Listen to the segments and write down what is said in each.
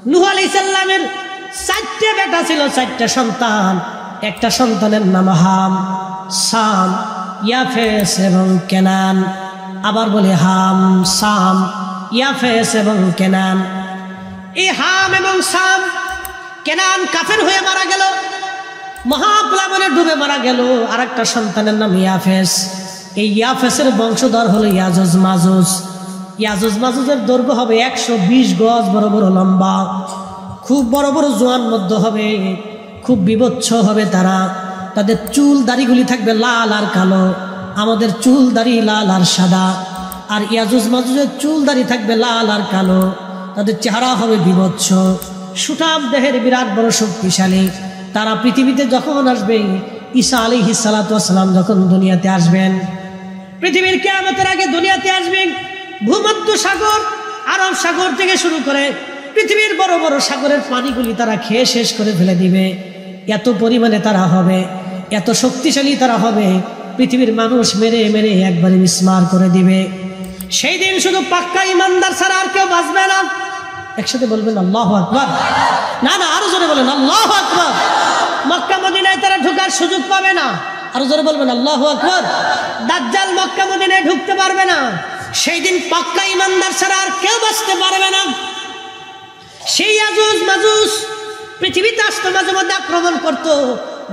নূহ আলাইহিস সালামের 4টা বেটা ছিল, 4টা সন্তান। একটা সন্তানের নাম হাম, সাম, ইয়াফেস এবং কেনান। আবার বলে হাম, সাম, ইয়াফেস এবং কেনান। এই হাম এবং সাম, কেনান কাফের হয়ে মারা গেল, মহাপ্লাবনে ডুবে মারা গেল। আর একটা সন্তানের নাম ইয়াফেস। এই ইয়াফেসের বংশধর হলো ইয়াজুজ মাজুজ। ইয়াজুজ মাজুজের দৈর্ঘ্য হবে 120 গজ, বড় বড় লম্বা, খুব বড় বড় জোয়ান মধ্য হবে, খুব বিভৎস হবে তারা। তাদের চুল দাড়িগুলি থাকবে লাল আর কালো, আমাদের চুল দাড়ি লাল আর সাদা। আর ইয়াজুজ মাজুজের চুল দাড়ি থাকবে লাল আর কালো, তাদের চেহারা হবে বিভৎস, সুঠাম দেহের, বিরাট বড় শক্তিশালী। তারা পৃথিবীতে যখন আসবে, ঈসা আলাইহিস সালাতু ওয়াস সালাম যখন দুনিয়াতে আসবেন, পৃথিবীর কিয়ামতের আগে দুনিয়াতে আসবেন, ভূমধ্য সাগর, আরব সাগর থেকে শুরু করে পৃথিবীর বড় বড় সাগরের পানিগুলি তারা খেয়ে শেষ করে ফেলে দিবে। এত পরিমাণে তারা হবে, এত শক্তিশালী তারা হবে, পৃথিবীর মানুষ মেরে মেরে একবারে মিসমার করে দিবে। সেই দিন শুধু পাক্কা ইমানদার ছাড়া আর কেউ বাঁচবে না। একসাথে বলবেন আল্লাহু আকবার। না না, আরো জোরে বলেন আল্লাহু আকবার। মক্কা মদিনায় তারা ঢোকার সুযোগ পাবে না। আরো জোরে বলবেন আল্লাহু আকবার। দাজ্জাল মক্কা মদিনায় ঢুকতে পারবে না। সেই দিন পাক্কা ইমানদার ছাড়া আর কেউ বাঁচতে পারবে না। সেই ইয়াজুজ মাজুজ পৃথিবীতে আসতো, মাঝে মধ্যে আক্রমণ করতো,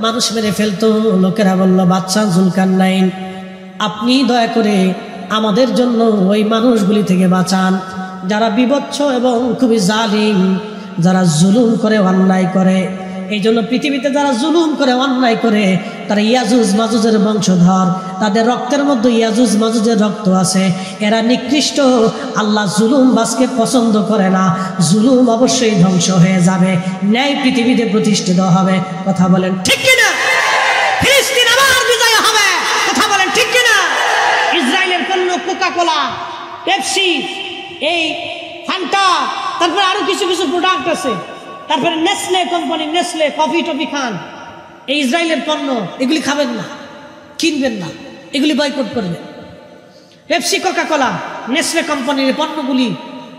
মানুষ মেরে ফেলতো। লোকেরা বলল, বাদশাহ জুলকারনাইন, আপনি দয়া করে আমাদের জন্য ওই মানুষগুলি থেকে বাঁচান যারা বিভৎস এবং খুবই জালিম, যারা জুলুম করে, অন্যায় করে। এই জন্য পৃথিবীতে যারা জুলুম করে, অন্যায় করে, তারা ইয়াজুজ মাজুজের বংশধর। তাদের রক্তের মধ্যে ইয়াজুজ মাজুজের রক্ত আছে। এরা নিকৃষ্ট, আল্লাহ জুলুমবাজকে পছন্দ করে না। জুলুম অবশ্যই ধ্বংস হয়ে যাবে, ন্যায় পৃথিবীতে প্রতিষ্ঠিত হবে। কথা বলেন ঠিক কিনা? ফিলিস্তিন আবার বিজয় হবে। কথা বলেন ঠিক কিনা? ইসরায়েলের পণ্য কোকা কোলা, পেপসি, এই ফান্টা, তারপরে আরো কিছু কিছু প্রোডাক্ট আছে, তারপরে Nestle company, Nestle coffee toffee খান, এই ইসরায়েলের পণ্য, এগুলি খাবেন না, কিনবেন না, এগুলি বয়কট করবেন। পেপসি, কোকা কোলা, নেসলে কোম্পানির পণ্যগুলি,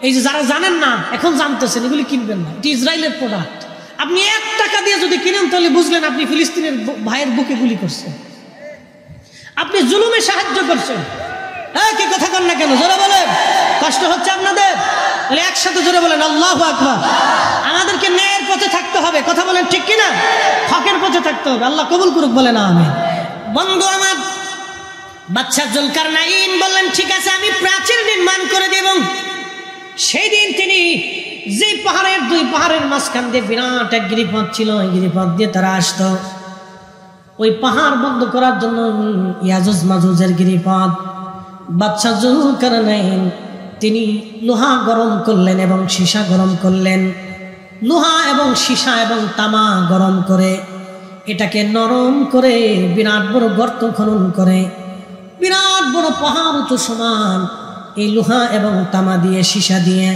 এই যে যারা জানেন না এখন জানতেছেন, এগুলি কিনবেন না, এটি ইসরায়েলের প্রোডাক্ট। আপনি 1 টাকা দিয়ে যদি কিনেন তাহলে বুঝলেন আপনি ফিলিস্তিনের ভাইয়ের বুকে গুলি করছেন, আপনি জুলুমে সাহায্য করছেন। কি কথা কন না কেন? জোরে বলেন। কষ্ট হচ্ছে আপনাদের? তাহলে একসাথে জোরে বলেন আল্লাহু আকবার। আমাদেরকে ন্যায়ের পথে থাকতে হবে। কথা বলেন ঠিক কিনা? হকের পথে থাকতে হবে। আল্লাহ কবুল করুক, বলেন আমিন। বন্ধু আমার, বাদশা জুলকারনাইন বললেন, ঠিক আছে, আমি প্রাচীর নির্মাণ করে দেব। সেই দিন তিনি যে পাহাড়ের, 2 পাহাড়ের মাঝখান দিয়ে বিরাট এক গিরিপথ ছিল, ওই গিরিপথ দিয়ে তারা আসতো। ওই পাহাড় বন্ধ করার জন্য ইয়াজুজ মাজুজের গিরিপথ, বাদশা জুলকারনাইন তিনি লোহা গরম করলেন এবং সীসা গরম করলেন। লোহা এবং সীসা এবং তামা গরম করে এটাকে নরম করে বিরাট বড় গর্ত খনন করে, বিরাট বড় পাহাড় উঁচু সমান এই লোহা এবং তামা দিয়ে, সীসা দিয়ে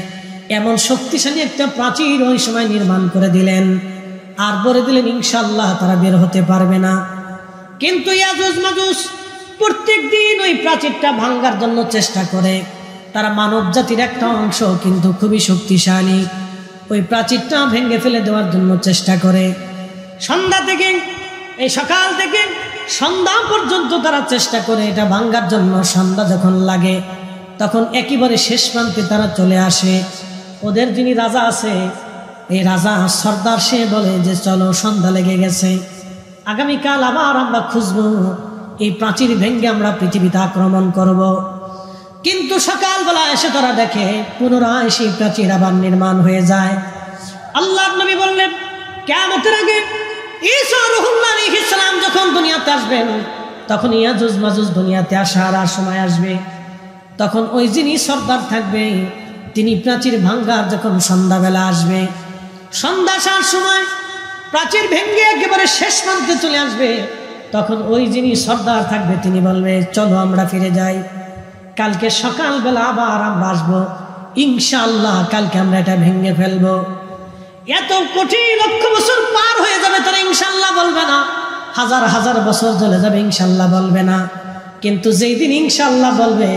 এমন শক্তিশালী একটা প্রাচীর ওই সময় নির্মাণ করে দিলেন। আর বলে দিলেন, ইনশাআল্লাহ তারা বের হতে পারবে না। কিন্তু ইয়াজুজ মাজুজ প্রত্যেক দিন ওই প্রাচীরটা ভাঙার জন্য চেষ্টা করে। তারা মানব জাতির একটা অংশ, কিন্তু খুবই শক্তিশালী। ওই প্রাচীরটা ভেঙে ফেলে দেওয়ার জন্য চেষ্টা করে। সন্ধ্যা থেকে, এই সকাল থেকে সন্ধ্যা পর্যন্ত তারা চেষ্টা করে এটা ভাঙার জন্য। সন্ধ্যা যখন লাগে তখন একেবারে শেষ প্রান্তে তারা চলে আসে। ওদের যিনি রাজা আছে, এই রাজা সর্দার, সে বলে যে চলো, সন্ধ্যা লেগে গেছে, আগামীকাল আবার আমরা খুঁজবো, এই প্রাচীর ভেঙে আমরা পৃথিবীতে আক্রমণ করব। কিন্তু সকালবেলা এসে তারা দেখে পুনরায় সেই প্রাচীর আবার নির্মাণ হয়ে যায়। আল্লাহর নবী বললেন, কিয়ামতের আগে ঈসা রূহুল্লাহ আলাইহিস সালাম যখন দুনিয়াতে আসবেন, তখন ইয়াজুজ মাজুজ দুনিয়াতে আসার আর সময় আসবে। তখন ওই যিনি সর্দার থাকবে, তিনি প্রাচীর ভাঙ্গার যখন সন্ধ্যাবেলা আসবে, সন্ধ্যা আসার সময় প্রাচীর ভেঙে একেবারে শেষ প্রান্তে চলে আসবে, তখন ওই যিনি সর্দার থাকবে তিনি বলবে, চলো আমরা ফিরে যাই, কালকে সকালবেলা আবার আমরা আসবো, ইনশাআল্লাহ কালকে আমরা এটা ভেঙে ফেলবো। এত কোটি লক্ষ বছর পার হয়ে যাবে, তারা ইনশাআল্লাহ বলবে না। হাজার হাজার বছর চলে যাবে, ইনশাআল্লাহ বলবে না। কিন্তু যেই দিন ইনশাআল্লাহ বলবে,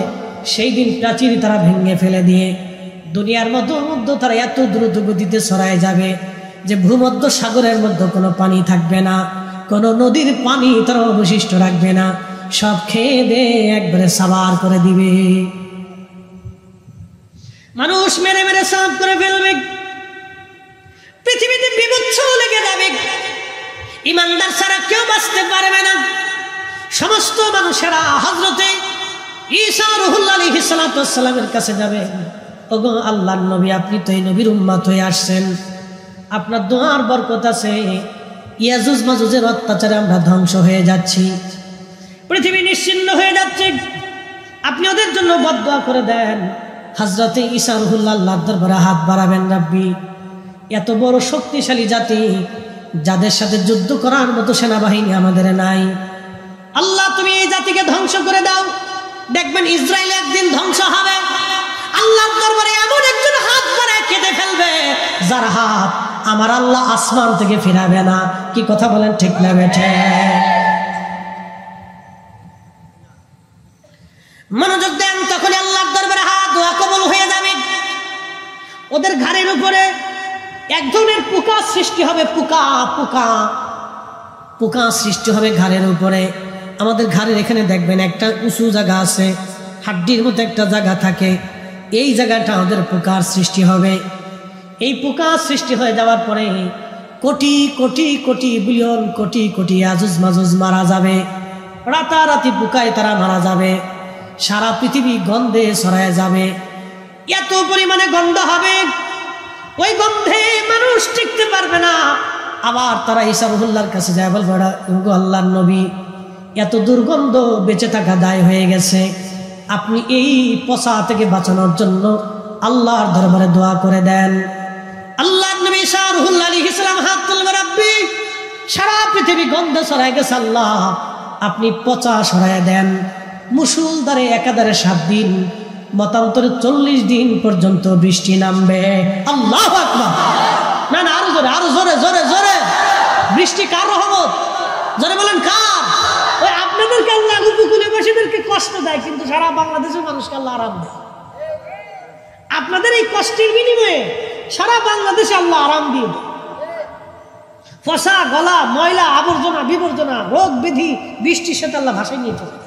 সেই দিন প্রাচীর তারা ভেঙে ফেলে দিয়ে দুনিয়ার মধ্যে তারা এত দ্রুত গতিতে ছড়ায় যাবে যে ভূমধ্য সাগরের মধ্যে কোনো পানি থাকবে না, কোনো নদীর পানি তারা অবশিষ্ট রাখবে না, সব খেয়ে দিয়ে একবারে সাবার করে দিবে। মানুষ মেরে মেরে সাফ করে ফেলবে, পৃথিবীতে বিভৎস লেগে যাবে, ইমানদার ছাড়া কেউ বাঁচতে পারবে না। সমস্ত মানুষেরা হযরতে ঈসা রুহুল্লাহ আলাইহিস সালাতু ওয়াস সালামের কাছে যাবে, ওগো আল্লাহর নবী, আপনি তো এই নবীর উম্মত হয়ে আসছেন, আপনার দোয়ার বরকত আছে, ইয়াজুজ মাজুজের অত্যাচারে আমরা ধ্বংস হয়ে যাচ্ছি, পৃথিবী নিশ্চিহ্ন হয়ে যাচ্ছে, আপনি ওদের জন্য বদদোয়া করে দেন। হযরতে ঈসা রুহুল্লাহ আল্লাহর দরবারে হাত বাড়াবেন, রাব্বি, এত বড় শক্তিশালী জাতি, যাদের সাথে যুদ্ধ করার মতো সেনাবাহিনী আমাদের নাই, আল্লাহ তুমি এই জাতিকে ধ্বংস করে দাও। দেখবেন ইসরায়েল একদিন ধ্বংস হবে, আল্লাহর দরবারে এমন একজন হাত বাড়ায় কেটে ফেলবে যার হাত আমার আল্লাহ আসমান থেকে ফিরাবে না। কি কথা বলেন, ঠিক না বেঠে? মনোযোগ দেন, তখন আল্লাহর দরবারে হাত দোয়া কবুল হয়ে যাবে। ওদের ঘাড়ের উপরে এক ধরনের পোকা সৃষ্টি হবে, পোকা পোকা পোকা সৃষ্টি হবে ঘাড়ের উপরে। আমাদের ঘাড়ের এখানে দেখবেন একটা উঁচু জায়গা আছে, হাড্ডির মতো একটা জায়গা থাকে, এই জায়গাটা ওদের পোকার সৃষ্টি হবে। এই পোকা সৃষ্টি হয়ে যাওয়ার পরে কোটি কোটি কোটি বিলিয়ন কোটি কোটি আজুজ মাজুজ মারা যাবে, রাতারাতি পোকায় তারা মারা যাবে, সারা পৃথিবী গন্ধে ছড়ায় যাবে, এত পরিমাণে গন্ধ হবে, ওই গন্ধে মানুষ টিকতে পারবে না। আবার তারা ঈসা রুহুল্লাহর কাছে যায়, বলবে, ওগো আল্লাহর নবী, এত দুর্গন্ধ, বেঁচে থাকা দায় হয়ে গেছে, আপনি এই পচা থেকে বাঁচানোর জন্য আল্লাহর দরবারে দোয়া করে দেন। আল্লাহর নবী ঈসা রুহুল্লাহ আলাইহিস সালাম হাত তুলবে, রাব্বি, সারা পৃথিবী গন্ধ ছড়ায় গেছে, আল্লাহ আপনি পচা সরায় দেন। মুসুলধারে একাধারে 7 দিন, মতান্তরে 40 দিন পর্যন্ত বৃষ্টি নামবে। আল্লাহু আকবার! না না, আরো জোরে, আরো জোরে, জোরে জোরে। বৃষ্টি কার রহমত? জোরে বলেন, কার? ওই আপনাদেরকে আল্লাহ উপকূলবাসীদেরকে কষ্ট দেয়, কিন্তু সারা বাংলাদেশের মানুষকে আল্লাহ আরাম দেয়। আপনাদের এই কষ্টের বিনিময়ে সারা বাংলাদেশে আল্লাহ আরাম দিয়ে দেয়। ফসা গলা, ময়লা, আবর্জনা, বিবর্জনা, রোগ বিধি বৃষ্টির সাথে আল্লাহ ভাসায় নিয়ে চলে।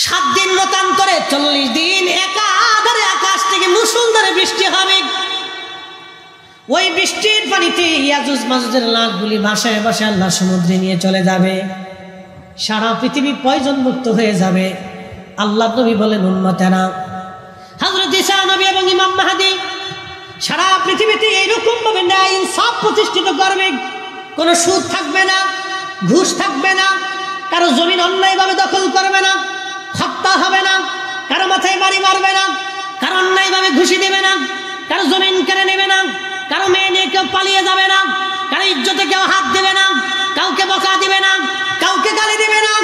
7 দিন মতান্তরে 40 দিন একাধারে আকাশ থেকে মুষলধারে বৃষ্টি হবে। ওই বৃষ্টির পানিতে ইয়াজুজ মাজুজের লাশগুলি ভাসায় ভাসায় আল্লাহ সমুদ্রে নিয়ে চলে যাবে, সারা পৃথিবী পয়জন মুক্ত হয়ে যাবে। আল্লাহ নবী বলেন, উম্মতেরা, হযরত ঈসা নবী এবং ইমাম মাহদী সারা পৃথিবীতে এইরকম ভাবে ন্যায় ইনসাফ প্রতিষ্ঠিত করবে, কোনো সুদ থাকবে না, ঘুষ থাকবে না, কারো জমিন অন্যায়ভাবে দখল করবে না, হত্যা হবে না, কারো মাথায় বাড়ি মারবে না, কারো অন্যায়ভাবে ঘুষি দেবে না, কারো জমিন কেড়ে নেবে না, কারো মেয়ে নিয়ে কেউ পালিয়ে যাবে না, কারো ইজ্জতে কেউ হাত দেবে না, কাউকে বকা দিবে না, কাউকে গালি দেবে না।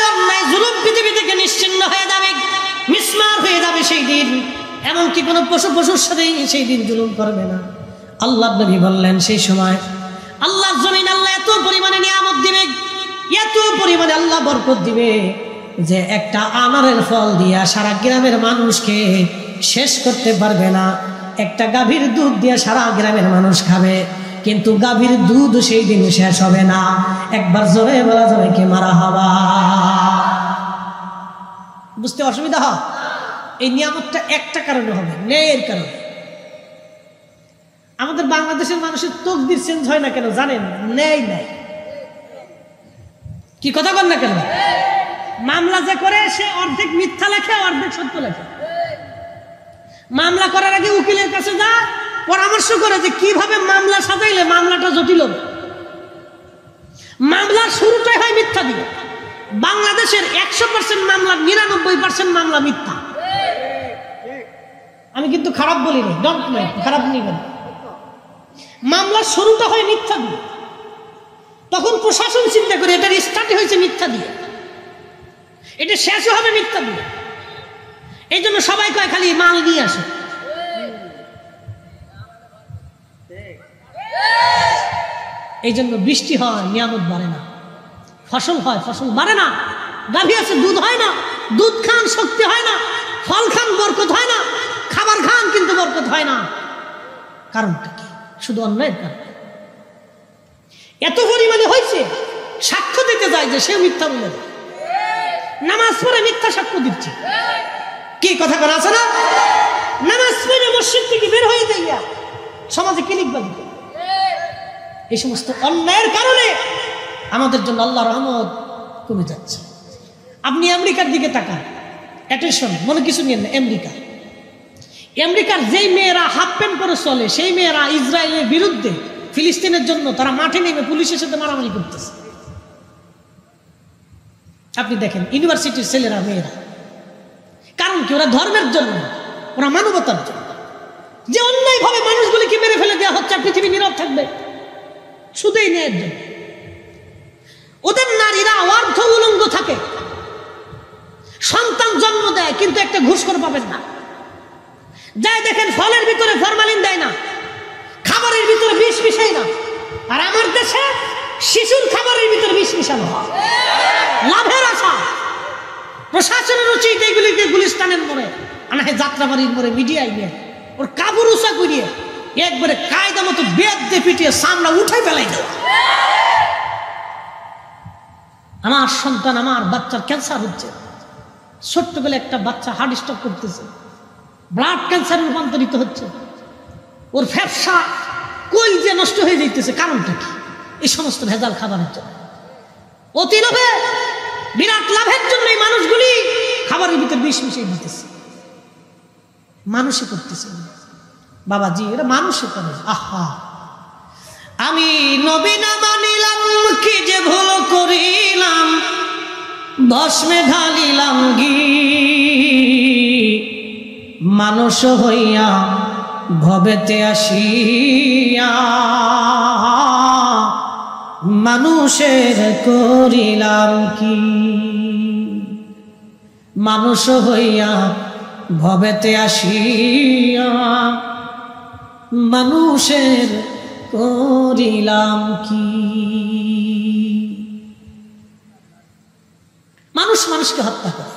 অন্যায় জুলুম পৃথিবী থেকে নিশ্চিহ্ন হয়ে যাবে, মিসমার হয়ে যাবে সেই দিন। এমনকি কোনো পশুর সাথে সেই দিন জুলুম করবে না। আল্লাহ নবী বললেন, সেই সময় আল্লাহর জমিন আল্লাহ এত পরিমাণে নিয়ামত দিবে, এত পরিমাণে আল্লাহ বরকত দিবে যে একটা আনারের ফল দিয়া সারা গ্রামের মানুষকে শেষ করতে পারবে না। একটা গাভীর দুধ দিয়ে সারা গ্রামের মানুষ খাবে, কিন্তু গাভীর দুধ সেই দিন শেষ হবে না। একবার জোরে বলা যাবে কি মারা হবা? বুঝতে অসুবিধা হয়? এই নিয়ামতটা একটা কারণে হবে, ন্যায়ের কারণে। আমাদের বাংলাদেশের মানুষের তকদির চেঞ্জ হয় না কেন জানেন? ন্যায় নাই। কি কথা বল না কেন? মামলা যে করে সে অর্ধেক মিথ্যা লেখে, অর্ধেক সত্য লেখে। মামলা করার আগে উকিলের কাছে যা পরামর্শ করে যে কিভাবে মামলা সাজাইলে মামলাটা জটিল হবে। মামলার শুরুটাই হয় মিথ্যা দিয়ে। বাংলাদেশের 100% মামলা, 99% মামলা মিথ্যা। আমি কিন্তু খারাপ বলি না, ডোন্ট মাইন্ড, খারাপ নিবেন। মামলার শুরুটা হয় মিথ্যা দিয়ে, তখন প্রশাসন চিন্তা করে এটার স্টার্টই হয়েছে মিথ্যা দিয়ে, এটা শেষও হবে মিথ্যা দিয়ে। এই জন্য সবাই কয় খালি মাল নিয়ে আসে। এই জন্য বৃষ্টি হয়, নিয়ামত বাড়ে না, ফসল হয়, ফসল বাড়ে না, গাভী আছে, দুধ হয় না, দুধ খান, শক্তি হয় না, ফল খান বরকত হয় না, খাবার খান কিন্তু বরকত হয় না। কারণটা কি? শুধু অন্যায়ের কারণ। এত পরিমাণে হয়েছে, সাক্ষ্য দিতে যায় যে সে মিথ্যা বলে, নামাজ পড়ে মিথ্যা সাক্ষ্য দিচ্ছে। কি কথা করা আছে না? নামাজ পড়ে মসজিদ থেকে বের হয়ে যাইয়া সমাজে কি লিখবা দিতে? এই সমস্ত অন্যায়ের কারণে আমাদের জন্য আল্লাহর রহমত কমে যাচ্ছে। আপনি আমেরিকার দিকে তাকান, অ্যাটেনশন, মনে কিছু নিয়েন না। আমেরিকার যেই মেয়েরা হাফ প্যান্ট পরে চলে, সেই মেয়েরা ইসরায়েলের বিরুদ্ধে, ফিলিস্তিনের জন্য তারা মাঠে নেমে পুলিশের সাথে মারামারি করতেছে। আপনি দেখেন ইউনিভার্সিটির ছেলেরা, মেয়েরা। কারণ কি? ওরা ধর্মের জন্য, ওরা মানবতার জন্য। যে অন্যায়ভাবে মানুষগুলিকে মেরে ফেলে দেওয়া হচ্ছে, পৃথিবী নীরব থাকবে শুধু এই ন্যায়ের জন্য। ওদের নারীরা অর্ধ উলঙ্গ থাকে, সন্তান জন্ম দেয় কিন্তু একটা ঘুষখোর পাবেন না। যাই দেখেন ফলের ভিতরে ফরমালিন দেয় না, খাবারের ভিতরে বিষ মিশায় না। আর আমার দেশে শিশুর খাবারের ভিতরে বিষ মিশানো হয় লাভের আশা। প্রশাসনের উচিত এইগুলিকে গুলিস্তানের মোড়ে আনা, যাত্রাবাড়ির মোড়ে মিডিয়ায় নিয়ে ওর কাপড় উঁচা করিয়ে একবারে কায়দা মতো বেদ দিয়ে পিটিয়ে সামলা উঠে ফেলাই দেওয়া। আমার সন্তান, আমার বাচ্চার ক্যান্সার হচ্ছে, ছোট্ট বেলা একটা বাচ্চা হার্ট স্ট্রোক করতেছে, ব্লাড ক্যান্সারে রূপান্তরিত হচ্ছে, ওর ফ্যাপসা কই যে নষ্ট হয়ে যাইতেছে। কারণটা কি? এই সমস্ত ভেজাল খাবারের জন্য, অতি লোভে, বিরাট লাভের জন্য এই মানুষগুলি খাবারের ভিতরে বিষ মিশিয়ে দিতেছে। মানুষে করতেছে বাবাজি, এটা মানুষে করে। আহা, আমি নবী না মানিলাম, কি যে ভুল করিলাম, ভস্মে ঢালিলাম ঘি, মানুষ হইয়া ভবেতে আসিয়া মানুষের করিলাম কি। মানুষ হইয়া ভবেতে আসিয়া মানুষের করিলাম কি। মানুষ মানুষকে হত্যা করে।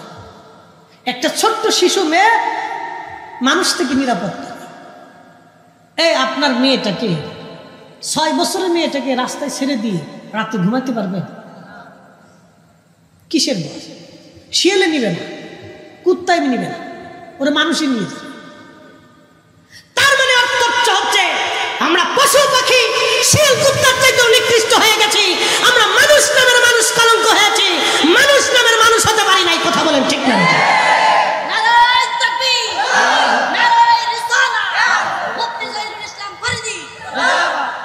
একটা ছোট্ট শিশু মেয়ে মানুষ থেকে নিরাপত্তা। এই আপনার মেয়েটাকে, 6 বছরের মেয়েটাকে রাস্তায় ছেড়ে দিয়ে রাতে ঘুমাতে পারবেন? কিসের ভয়? শিয়ালে নিবে না, কুত্তায় নিবে না, ওরা মানুষই নিয়ে যাবে। তার মানে অর্থ হচ্ছে আমরা পশু পাখি শিয়াল কুত্তার চাইতেও নিকৃষ্ট হয়ে গেছি। আমরা মানুষ নামের মানুষ কলঙ্ক হয়েছি, মানুষ নামের মানুষ হতে পারি নাই। কথা বলেন ঠিক না?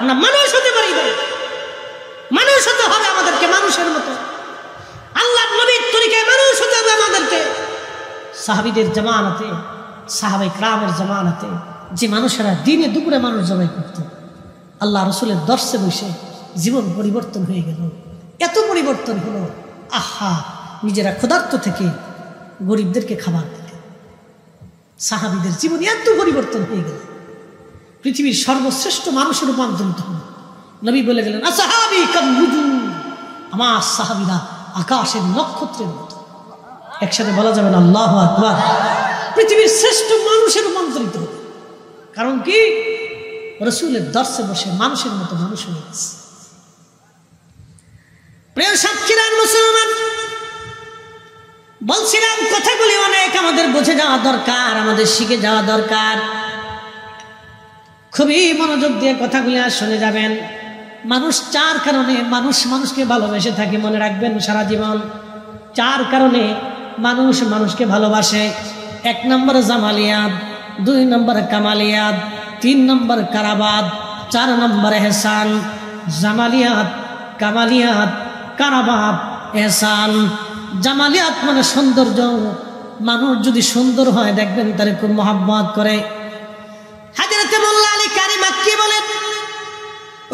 আমরা মানুষ হতে পারি না, মানুষ হতে হবে আমাদেরকে মানুষের মতো। আল্লাহ নবীর তরিকায় মানুষ হতে হবে আমাদেরকে। সাহাবীদের জামানাতে, সাহাবায়ে কেরামের জামানাতে যে মানুষেরা দিনে দুপুরে মানুষ জবাই করত, আল্লাহ রসুলের দর্শে বসে জীবন পরিবর্তন হয়ে গেল। এত পরিবর্তন হলো, আহা, নিজেরা ক্ষুধার্ত থেকে গরিবদেরকে খাবার দিতে। সাহাবীদের জীবন এত পরিবর্তন হয়ে গেল, পৃথিবীর সর্বশ্রেষ্ঠ মানুষের রূপান্তরিত হল। নবী বলে গেলেন, আসহাবী কান নুজুম, আমার সাহাবীরা আকাশের নক্ষত্রের মতো। একসাথে বলা যাবে না আল্লাহু আকবার? পৃথিবীর শ্রেষ্ঠ মানুষের রূপান্তরিত হবে। কারণ কি? রাসূলের দর্শে বসে মানুষের মতো মানুষ হয়ে গেছে। প্রিয় সাথীরা মুসলমান, বলছিলাম কথাগুলি অনেক আমাদের বুঝে যাওয়া দরকার, আমাদের শিখে যাওয়া দরকার। খুবই মনোযোগ দিয়ে কথাগুলি আর শুনে যাবেন। মানুষ 4 কারণে মানুষ মানুষকে ভালোবেসে থাকে, মনে রাখবেন সারা জীবন। 4 কারণে মানুষ মানুষকে ভালোবাসে। 1 নম্বর জামালিয়াত, 2 নম্বর কামালিয়াত, 3 নম্বর কারাবাত, 4 নম্বর এহসান। জামালিয়াত, কামালিয়াত, কারাবাত, এহসান। জামালিয়াত মানে সৌন্দর্য। মানুষ যদি সুন্দর হয় দেখবেন তারে খুব মহব্বত করে। হযরত মোল্লা আলী কারি মাক্কি বলেন,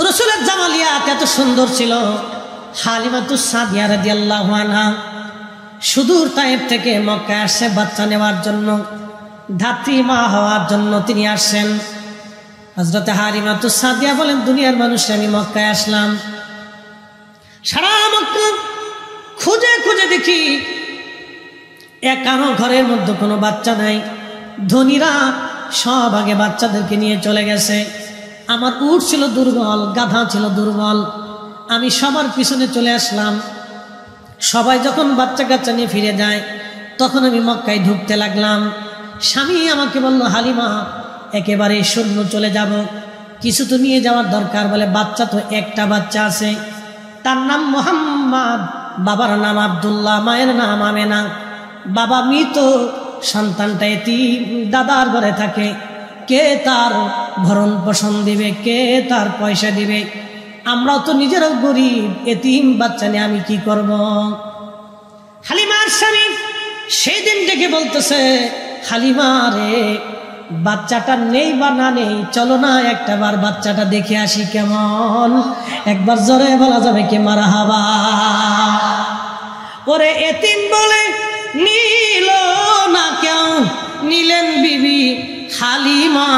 রাসূলের জামালিয়াত এত সুন্দর ছিল। হালিমাতুস সাদিয়া রাদিয়াল্লাহু আনহা সুদূর তায়েফ থেকে মক্কায় আসছে বাচ্চা নেওয়ার জন্য, ধাত্রী মা হওয়ার জন্য তিনি আসছেন। হযরত হালিমাতুস সাদিয়া বলেন, দুনিয়ার মানুষ, আমি মক্কায় আসলাম, সারা মক্কা খুঁজে খুঁজে দেখি একানো ঘরের মধ্যে কোনো বাচ্চা নাই, ধনীরা সব আগে বাচ্চাদেরকে নিয়ে চলে গেছে। আমার উট ছিল দুর্বল, গাধা ছিল দুর্বল, আমি সবার পিছনে চলে আসলাম। সবাই যখন বাচ্চা কাচ্চা নিয়ে ফিরে যায় তখন আমি মক্কায় ঢুকতে লাগলাম। স্বামী আমাকে বলল, হালিমা একেবারে শূন্য চলে যাব, কিছু তো নিয়ে যাওয়ার দরকার। বলে বাচ্চা তো একটা বাচ্চা আছে, তার নাম মোহাম্মদ, বাবার নাম আব্দুল্লাহ, মায়ের নাম আমেনা। বাবা মৃত, সন্তানটা এতিম, দাদার ঘরে থাকে। কে তার ভরণ পোষণ দিবে, কে তার পয়সা দিবে? আমরাও তো নিজেরাও গরিব, এতিম বাচ্চা নিয়ে আমি কি করব? হালিমার স্বামী সেই দিন ডেকে বলতেছে, হালিমা রে, বাচ্চাটা নেই বা না নেই, চলো না একটাবার বাচ্চাটা দেখে আসি কেমন। একবার জোরে বলা যাবে কি মারহাবা? ওরে এতিম বলে নিল না কেউ, নিলেন বিবি হালিমা,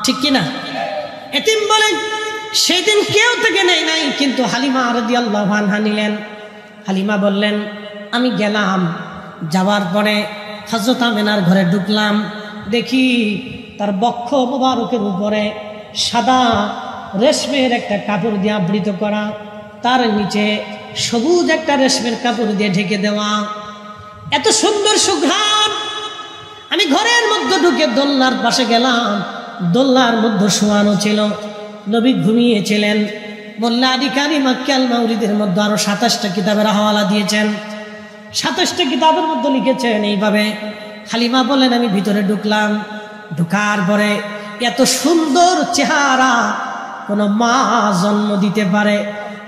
ঠিক কিনা? এতিম বলে সেদিন কেউ থেকে নেই নাই, কিন্তু হালিমা রাদিয়াল্লাহু আনহা নিলেন। হালিমা বললেন, আমি গেলাম, যাওয়ার পরে হযরত আমেনার ঘরে ঢুকলাম, দেখি তার বক্ষ মোবারকের উপরে সাদা রেশমের একটা কাপড় দিয়ে আবৃত করা, তার নিচে সবুজ একটা রেশমের কাপড় দিয়ে ঢেকে দেওয়া, এত সুন্দর সুঘ্রাণ। আমি ঘরের মধ্যে ঢুকে দোলনার পাশে গেলাম, দোলনার মধ্যে শোয়ানো ছিল, নবী ঘুমিয়েছিলেন। মোল্লা আলী কারি মাক্কি আল মাউরিদের মধ্যে আরো 27টা কিতাবের হাওয়ালা দিয়েছেন, 27টা কিতাবের মধ্যে লিখেছেন এইভাবে। হালিমা বলেন, আমি ভিতরে ঢুকলাম, ঢুকার পরে এত সুন্দর চেহারা কোনো মা জন্ম দিতে পারে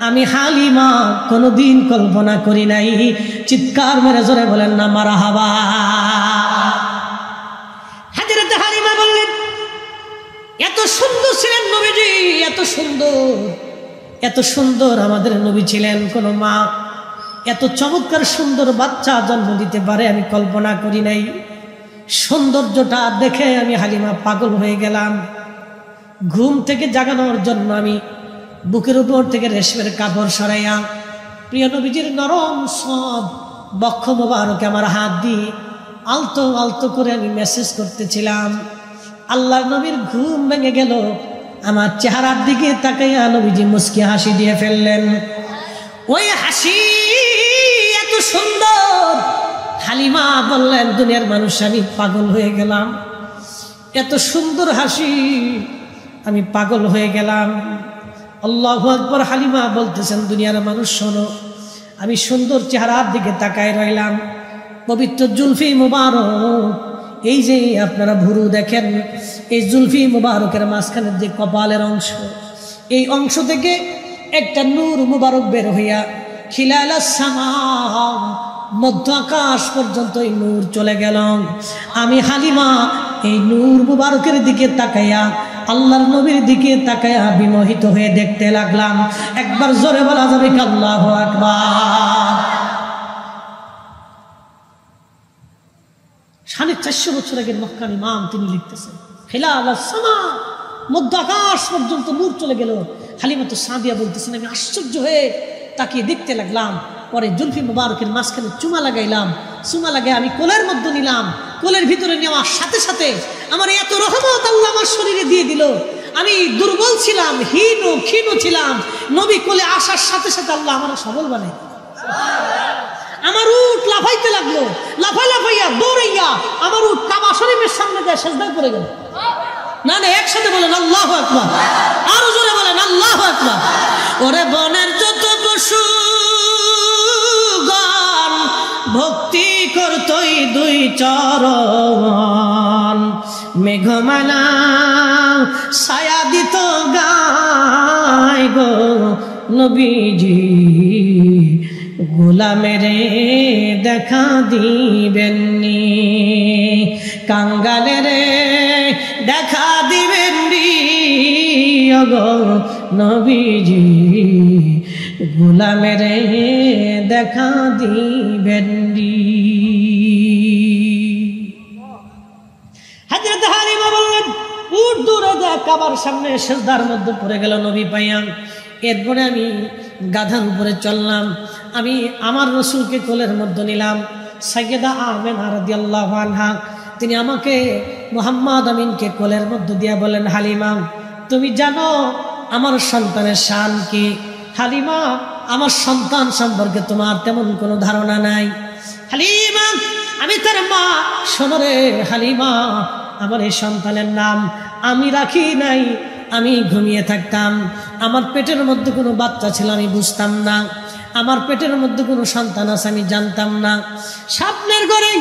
আমি হালিমা কোনোদিন কল্পনা করি নাই। চিৎকার মেরে জোরে বলেন না মারহাবা। হযরত হালিমা বললেন, এত সুন্দর ছিলেন নবীজি, এত সুন্দর, এত সুন্দর আমাদের নবী ছিলেন, কোন মা এত চমৎকার সুন্দর বাচ্চা জন্ম দিতে পারে আমি কল্পনা করি নাই। সৌন্দর্যটা দেখে আমি হালিমা পাগল হয়ে গেলাম। ঘুম থেকে জাগানোর জন্য আমি বুকের উপর থেকে রেশমের কাপড় সরাইয়া প্রিয় নবীজির নরম সব বক্ষ মোবারকে আমার হাত দিয়ে আলতো আলতো করে আমি মেসেজ করতেছিলাম। আল্লাহর নবীর ঘুম ভেঙে গেল, আমার চেহারার দিকে তাকাইয়া নবীজি মুস্কি হাসি দিয়ে ফেললেন। ওই হাসি এত সুন্দর, হালিমা বললেন, দুনিয়ার মানুষ আমি পাগল হয়ে গেলাম, এত সুন্দর হাসি, আমি পাগল হয়ে গেলাম। আল্লাহু আকবার। হালিমা বলতেছেন, দুনিয়ার মানুষ শোনো, আমি সুন্দর চেহারার দিকে তাকায় রইলাম, পবিত্র জুলফি মুবারক, এই যে আপনারা ভুরু দেখেন, এই জুলফি মুবারকের মাঝখানের যে কপালের অংশ, এই অংশ থেকে একটা নূর মুবারক বের হইয়া খিলালাস সামা, মধ্য আকাশ পর্যন্ত এই নূর চলে গেল। আমি হালিমা এই নূর মুবারকের দিকে তাকাইয়া, আল্লাহর নবীর দিকে তাকাইয়া বিমোহিত হয়ে দেখতে লাগলাম। একবার জোরে বলা যাবে কি আল্লাহু আকবার। 450 বছর আগের মক্কার ইমাম তিনি লিখতেছেন, খিলালাস সামা, মধ্য আকাশ পর্যন্ত নূর চলে গেল। হালিমা তো সাদিয়া বলতেছেন, আমি আশ্চর্য হয়ে তাকিয়ে দেখতে লাগলাম। পরে জুলফি মুবারকের মাঝখানে চুমা লাগাইলাম, চুমা লাগাই আমি কোলের মধ্যে নিলাম। কোলের ভিতরে নেওয়ার সাথে সাথে আমার এত রহমত আল্লাহ আমার শরীরে দিয়ে দিল। আমি দুর্বল ছিলাম, ক্ষীণ ছিলাম, নবী কোলে আসার সাথে সাথে আল্লাহ আমার সবল বানাই। আমার উট লাফাইতে লাগলো, লাফাইয়া দৌড়াইয়া আমার উট কাবা শরীফের সামনে যায় সেজদায় পড়ে গেল। না না, একসাথে বলেন আল্লাহু আকবার, আরো জোরে বলেন আল্লাহু আকবার। ওরে বনের যত পশু গান ভক্তি করতই দুই চরণ, মেঘমালা ছায়া দিত গায় গো নবীজি, গোলামেরে দেখা দিবেননি, কাঙ্গালেরে দেখা দিবেননি গো নবীজি, গোলামেরে দেখা দিবেননি। হযরত হালিমা বললেন, উট দূরে যা কাবার সামনে সেজদার মধ্যে পড়ে গেল নবী পাইয়া। এরপরে আমি গাধার উপরে চললাম, আমি আমার রসুলকে কোলের মধ্যে নিলাম। সাইয়েদা আমেনা রাদিয়াল্লাহু আনহা তিনি আমাকে মুহাম্মদ আমিনকে কোলের মধ্যে দিয়ে বলেন, হালিমা তুমি জানো আমার সন্তানের শান কি? হালিমা আমার সন্তান সম্পর্কে তোমার তেমন কোনো ধারণা নাই। হালিমা আমি তার মা, শোনো রে হালিমা, আমার এই সন্তানের নাম আমি রাখি নাই, আমি ঘুমিয়ে থাকতাম, আমার পেটের মধ্যে কোনো বাচ্চা ছিল আমি বুঝতাম না, আমার পেটের মধ্যে কোনো সন্তান আছে আমি জানতাম না। স্বপ্নের ঘরে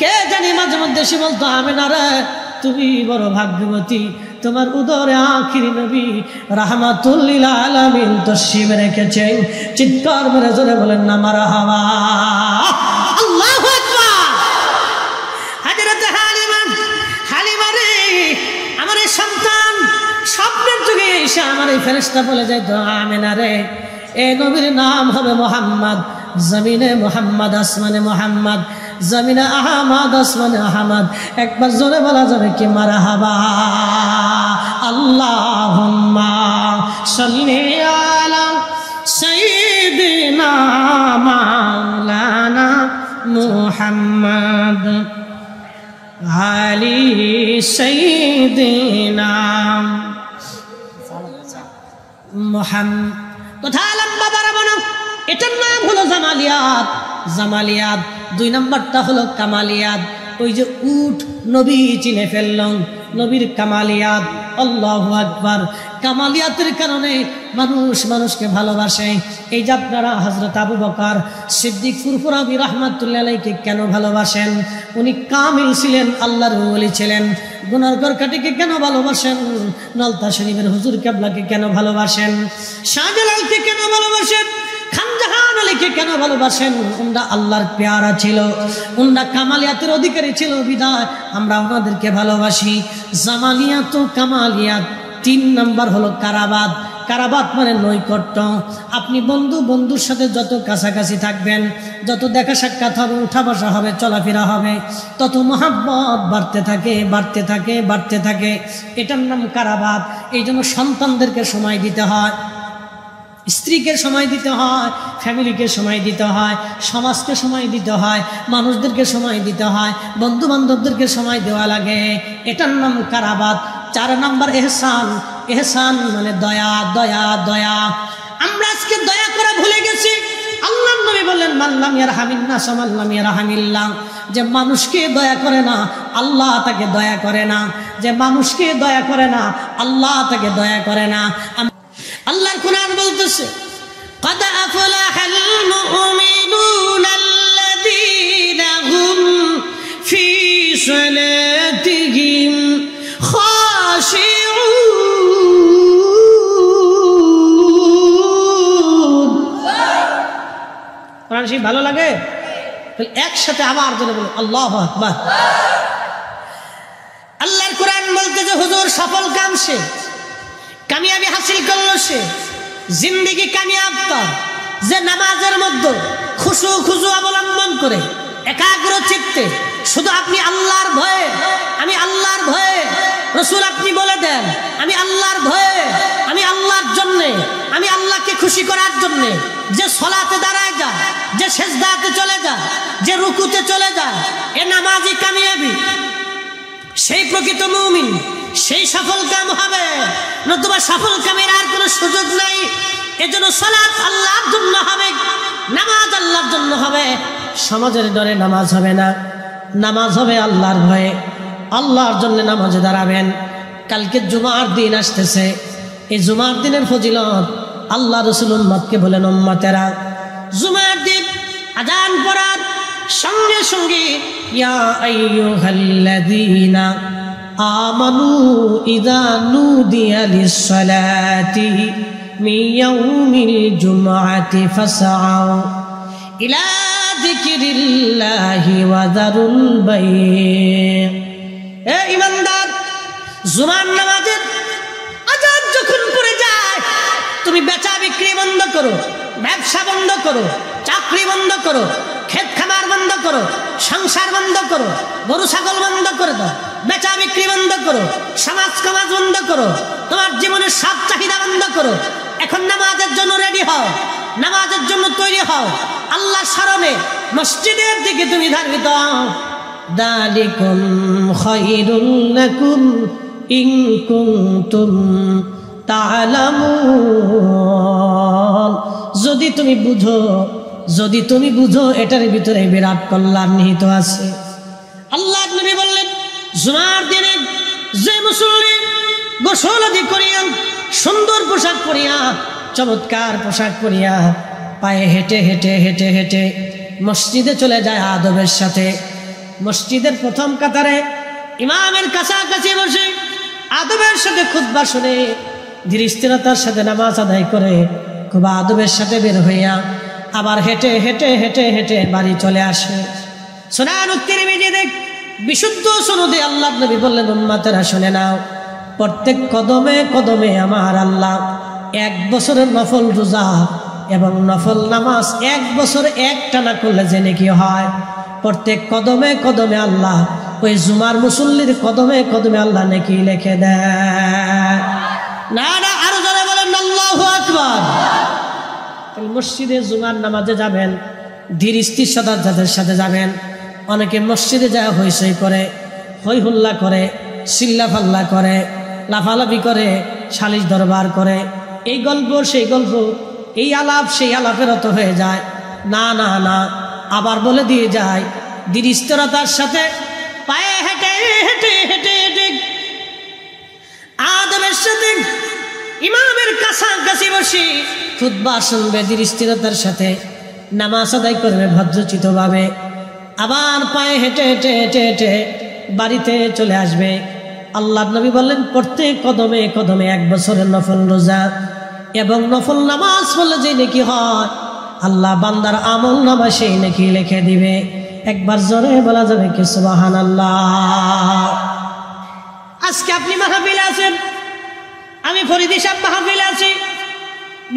কে জানি মাঝে মধ্যে সে বলতো, আমেনা রে তুমি বড় ভাগ্যবতী, তোমার উদরে আখিরি নবী রাহমাতুল লিল আলামিন তশরিফ রেখেছেন। চিৎকার মেরে জোরে বলেন না মারহাবা। আল্লাহু আকবার। হযরত হালিমা রে আমার এই সন্তান স্বপ্নের যুগে এসে আমার এই ফেরেশতা বলে যাইতো, আমেনা রে এই নবীর নাম হবে মুহাম্মদ, জমিনে মুহাম্মদ আসমানে মুহাম্মদ, জমিনে আহমদ আসমানে আহমদ। একবার জোরে বলা যাবে কি মারহাবা। আল্লাহুম্মা সাল্লি আলা সাইয়্যিদিনা মাওলানা মুহাম্মদ আলি সাইয়্যিদিনা মুহাম্মদ। কথা লম্বা বাড়াবো না, এটার নাম হলো জামালিয়াত। জামালিয়াত। 2 নম্বরটা হলো কামালিয়াত। ওই যে উট নবী চিনে ফেললেন, নবীর কামালিয়াত। আল্লাহু আকবার। কামালিয়াতের কারণে মানুষ মানুষকে ভালোবাসে। এই যে আপনারা হযরত আবু বকর সিদ্দিক ফুরফুরাবি রাহমাতুল্লাহ আলাইহি কেন ভালোবাসেন? উনি কামিল ছিলেন, আল্লাহর ওলি ছিলেন। গুনাহগার কাটিকে কেন ভালোবাসেন? নলতা শরীফের হুজুর কেবলাকে কেন ভালোবাসেন? শাহজালালকে কেন ভালোবাসেন? খানজাহান আলীকে কেন ভালোবাসেন? উনরা আল্লাহর পেয়ারা ছিল, উনরা কামালিয়াতের অধিকারী ছিল, বিদায় আমরা ওনাদেরকে ভালোবাসি। জামালিয়াত ও কামালিয়াত। 3 নম্বর হলো কারাবাত। কারাবাত মানে নৈকট্য। আপনি বন্ধুর সাথে যত কাছাকাছি থাকবেন, যত দেখা সাক্ষাৎ হবে, উঠা বসা হবে, চলাফেরা হবে, তত মহাব্বত বাড়তে থাকে বাড়তে থাকে বাড়তে থাকে। এটার নাম কারাবাত। এই জন্য সন্তানদেরকে সময় দিতে হয়, স্ত্রীকে সময় দিতে হয়, ফ্যামিলিকে সময় দিতে হয়, সমাজকে সময় দিতে হয়, মানুষদেরকে সময় দিতে হয়, বন্ধু বান্ধবদেরকে সময় দেওয়া লাগে। এটার নাম কারাবাত। 4 নম্বর এহসান। এহসান মানে দয়া দয়া দয়া। আমরা আজকে দয়া করা ভুলে গেছি। আল্লাহর নবী বললেন, মান লাম ইয়ারহামিন নাস মান লাম ইয়ারহামিল্লাহ। যে মানুষকে দয়া করে না, আল্লাহ তাকে দয়া করে না। যে মানুষকে দয়া করে না, আল্লাহ তাকে দয়া করে না। আল্লাহর কোরআন বলতেছে, قد أفلح المؤمنون الذين هم في صلاتهم خاشعون। কোরআন শরীফ ভালো লাগে? একসাথে আবার জোরে বলুন আল্লাহু আকবার। আল্লাহর কোরআন বলতেছে, হুজুর সফল কাম সে, কামিয়াবি হাসিল করলো সে, জিন্দেগি কামিয়াব তার যে নামাজের মধ্যে খুশু অবলম্বন করে একাগ্র চিত্তে শুধু আপনি আল্লাহর ভয়ে, আমি আল্লাহর ভয়ে, রসুল আপনি বলে দেন আমি আল্লাহর ভয়ে, আমি আল্লাহর জন্যে, আমি আল্লাহকে খুশি করার জন্যে যে সলাতে দাঁড়ায় যায়, যে সেজদাতে চলে যায়, যে রুকুতে চলে যায়, এ নামাজি কামিয়াবি। সেই প্রকৃত মুমিন, সেই সফল কাম হবে, নতুবা সফল কামের আর কোনো সুযোগ নাই। এজন্য সালাত আল্লাহর জন্য হবে, নামাজ আল্লাহর জন্য হবে। সমাজের ডরে নামাজ হবে না, নামাজ হবে আল্লাহর ভয়ে। আল্লাহর জন্য নামাজে দাঁড়াবেন। কালকে জুমার দিন আসতেছে, এই জুমার দিনের ফজিলত আল্লাহ রাসূল উম্মতকে বলেন, উম্মতেরা জুমার দিন আযান পড়ার সঙ্গে সঙ্গে ইয়া আইয়ুহাল্লাযীনা আমানু ইযা নুদিয়া লিস-সালাতি মিন ইয়াউমিল জুমআতি ফাসআউ ইলা যিকরিল্লাহি ওয়া যারুল বাই'। এ ঈমানদার, জুমার নামাজের আযান যখন পড়ে যায়, তুমি বেচা বিক্রি বন্ধ করো, ব্যবসা বন্ধ করো, চাকরি বন্ধ করো, ক্ষেত খামার বন্ধ করো, সংসার বন্ধ করো, গরু ছাগল বন্ধ করে দাও, বেচা বিক্রি বন্ধ করো, সমাজ কামাজ বন্ধ করো, তোমার জীবনের সব চাহিদা বন্ধ করো। এখন নামাজের জন্য রেডি হও। নামাজের জন্য তৈরি হও, আল্লাহর স্মরণে মসজিদের দিকে তুমি ধাবিত হও। দালিকুম খায়রুল লাকুম ইন কুনতুম তা'লামুন। যদি তুমি বুঝো এটার ভিতরে বিরাট কল্যাণ নিহিত আছে। আল্লাহ নবী বললেন, জুমার দিনে যে মুসল্লি গোসল আদি করিয়া সুন্দর পোশাক পরিয়া চমৎকার পোশাক পরিয়া পায়ে হেঁটে হেঁটে হেঁটে হেঁটে মসজিদে চলে যায় আদবের সাথে, মসজিদের প্রথম কাতারে ইমামের কাছাকাছি বসে আদবের সাথে খুতবা শুনে ধীর স্থিরতার সাথে নামাজ আদায় করে খুব আদবের সাথে বের হইয়া আবার হেঁটে হেঁটে হেঁটে হেঁটে বাড়ি চলে আসে। সুনান তিরমিজিতে বিশুদ্ধ সনদে আল্লাহর নবী বললেন, উম্মতেরা শুনে নাও, প্রত্যেক কদমে কদমে আমার আল্লাহ 1 বছরের নফল রোজা এবং নফল নামাজ 1 বছর একটানা করলে যে নেকি হয়, প্রত্যেক কদমে কদমে আল্লাহ ওই জুমার মুসল্লির কদমে কদমে আল্লাহ নেকি লিখে দেয়। না না, আরো জোরে বলেন আল্লাহু আকবার। মসজিদে জুমার নামাজে যাবেন, ধীর স্থিরতার যাদের সাথে যাবেন। অনেকে মসজিদে যায় হইচই করে, হই হুল্লা করে, চিল্লা ফাল্লা করে, লাফালাফি করে, সালিশ দরবার করে, এই গল্প সেই গল্প, এই আলাপ সেই আলাপের অত হয়ে যায়। না না না, আবার বলে দিয়ে যায় ধীর স্থিরতার সাথে পায়ে হেঁটে হেঁটে হেঁটে হেঁটে আদবের সাথে ইমামের কাছাকাছি বসে খুতবা শুনবে, ধীর স্থিরতার সাথে নামাজ আদায় করবে ভদ্রচিতভাবে, আবার পায়ে হেঁটে হেঁটে হেঁটে হেঁটে বাড়িতে চলে আসবে। আল্লাহ নবী বললেন, প্রত্যেক কদমে কদমে 1 বছরের নফল রোজা এবং নফল নামাজ পড়লে যে নেকি হয়, আল্লাহ বান্দার আমল নামা সেই নেকি লিখে দিবে। একবার জোরে বলা যাবে কি সুবহানাল্লাহ। আজকে আপনি মাহফিলে আছেন, আমি ফরিদি সাহেব মাহফিলে আছি,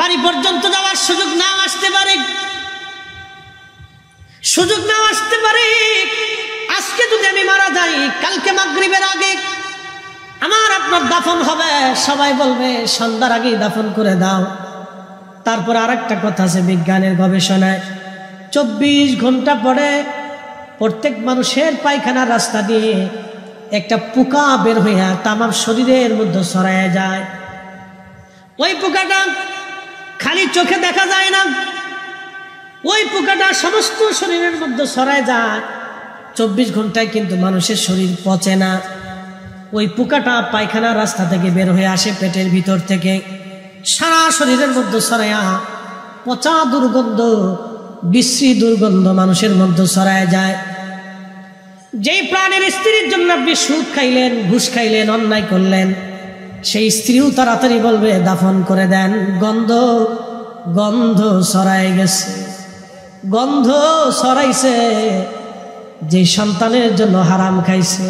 বাড়ি পর্যন্ত যাওয়ার সুযোগ নাও আসতে পারে, আজকে যদি আমি মারা যাই, কালকে মাগরিবের আগে আমার আপনার দাফন হবে, সবাই বলবে সন্ধ্যার আগেই দাফন করে দাও। তারপর আরেকটা কথা আছে, বিজ্ঞানের গবেষণায় 24 ঘন্টা পরে প্রত্যেক মানুষের পায়খানার রাস্তা দিয়ে একটা পোকা বের হইয়া তামাম শরীরের মধ্যে ছড়ায় যায়। ওই পোকাটা খালি চোখে দেখা যায় না, ওই পোকাটা সমস্ত শরীরের মধ্যে ছড়ায় যায়। 24 ঘন্টায় কিন্তু মানুষের শরীর পচে না। ওই পোকাটা পায়খানার রাস্তা থেকে বের হয়ে আসে, পেটের ভিতর থেকে সারা শরীরের মধ্যে ছড়ায়া পচা দুর্গন্ধ, বিশ্রী দুর্গন্ধ মানুষের মধ্যে ছড়ায় যায়। যেই প্রাণের স্ত্রীর জন্য আপনি সুদ খাইলেন, ঘুষ খাইলেন, অন্যায় করলেন, সেই স্ত্রীও তাড়াতাড়ি বলবে দাফন করে দেন, গন্ধ ছড়ায় গেছে, গন্ধ ছড়াইছে। যে সন্তানের জন্য হারাম খাইছে,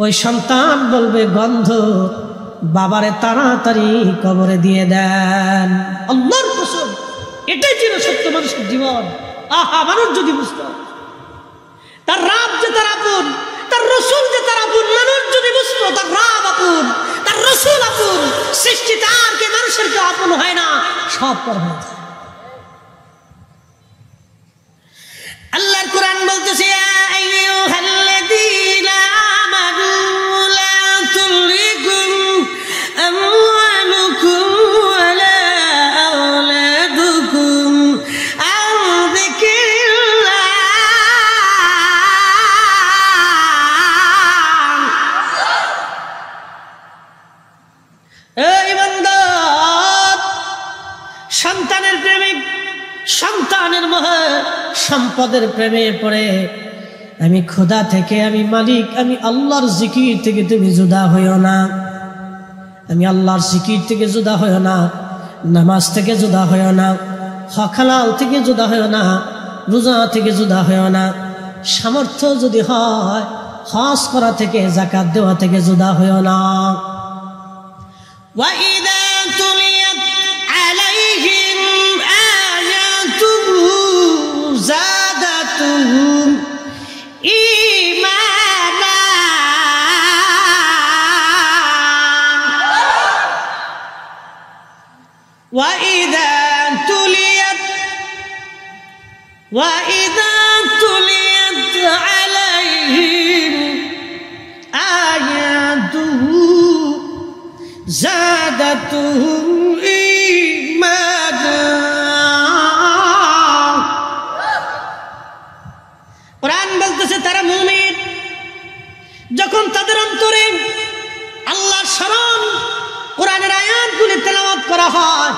ওই সন্তান বলবে গন্ধ, বাবারে তাড়াতাড়ি কবরে দিয়ে দেন। আল্লাহর কসম, এটাই ছিল সত্য মানুষের জীবন। আহা, মানুষ যদি বুঝত তার রাব যে তার আপন, তার রসুল যে তার আপন, মানুষ যদি বুঝতো তার রাব আপন, তার রসুল আপন, সৃষ্টি তার কে মানুষের কেউ আপন হয় না, সব পর হয়ে যায়। আল্লাহর কোরআন বলতেছে, আইয়ুহাল্লাযীনা আমানু লা তুলহিকুম আমওয়ালুকুম ওয়ালা আওলাদুকুম আন যিকরিল্লাহ। এই বান্দা, সন্তানের প্রেমিক, সন্তানের মোহে, সম্পদের প্রেমে পড়ে আমি খোদা থেকে, আমি মালিক, আমি আল্লাহর জিকির থেকে তুমি জুদা হইও না। আমি আল্লাহর জিকির থেকে জুদা হইও না, নামাজ থেকে জুদা হইও না, হক হালাল থেকে জুদা হইও না, রোজা থেকে জুদা হইও না। সামর্থ্য যদি হয় হজ করা থেকে, যাকাত দেওয়া থেকে জুদা হইও না। ওয়াইদা তুলিয়াত আলাইহিম আয়াতুহু যাদাতুহুম ঈমানা। ওয়াইদা তুলিয়াত وإذا تليت عليهم آياته زادتهم إيمانا কোরআন বলতেছে তারা মুমিন যখন তাদের অন্তরে আল্লাহর স্মরণ কোরআনের আয়াতগুলি তেলাওয়াত করা হয়,